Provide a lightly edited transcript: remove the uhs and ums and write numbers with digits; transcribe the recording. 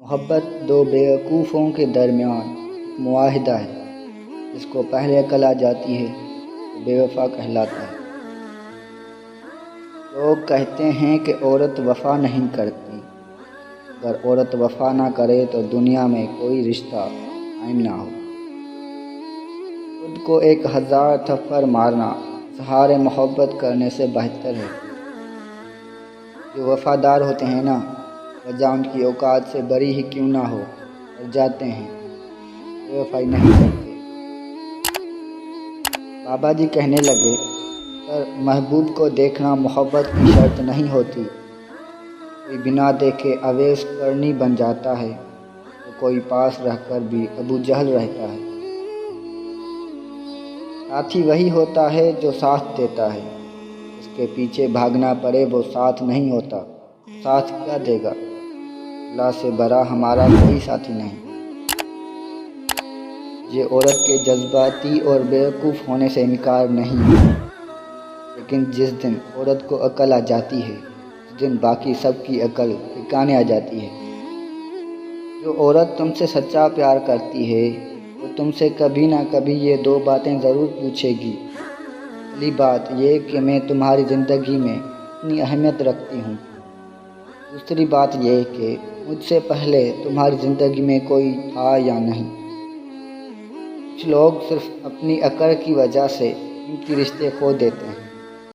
محبت دو بیوقوفوں کے درمیان ایک معاہدہ ہے، جس کو پہلے عقل آ جاتی ہے تو بے وفا کہلاتا ہے۔ لوگ کہتے ہیں کہ عورت وفا نہیں کرتی، اگر عورت وفا نہ کرے تو دنیا میں کوئی رشتہ قائم نہ ہو۔ خود کو 1000 تھپڑ مارنا اظہار محبت کرنے سے بہتر ہے۔ جو وفادار ہوتے ہیں نا، وجہ ان کی اوقات سے بری ہی کیوں نہ ہو، ڈر جاتے ہیں، بے وفائی نہیں کرتے۔ بابا جی کہنے لگے، اگر محبوب کو دیکھنا محبت کی شرط نہیں ہوتی، کوئی بنا دیکھے اویس کرنی بن جاتا ہے تو کوئی پاس رہ کر بھی ابو جہل رہتا ہے۔ ساتھی وہی ہوتا ہے جو ساتھ دیتا ہے، اس کے پیچھے بھاگنا پڑے وہ ساتھ نہیں ہوتا، ساتھ کیا دے گا؟ اللہ سے بڑا ہمارا کوئی ساتھی نہیں۔ یہ عورت کے جذباتی اور بیوقوف ہونے سے انکار نہیں، لیکن جس دن عورت کو عقل آ جاتی ہے اس دن باقی سب کی عقل ٹھکانے آ جاتی ہے۔ جو عورت تم سے سچا پیار کرتی ہے وہ تم سے کبھی نہ کبھی یہ 2 باتیں ضرور پوچھے گی۔ پہلی بات یہ کہ میں تمہاری زندگی میں کتنی اہمیت رکھتی ہوں۔ دوسری بات یہ کہ مجھ سے پہلے تمہاری زندگی میں کوئی تھا یا نہیں۔ کچھ لوگ صرف اپنی عقل کی وجہ سے قیمتی رشتے کھو دیتے ہیں۔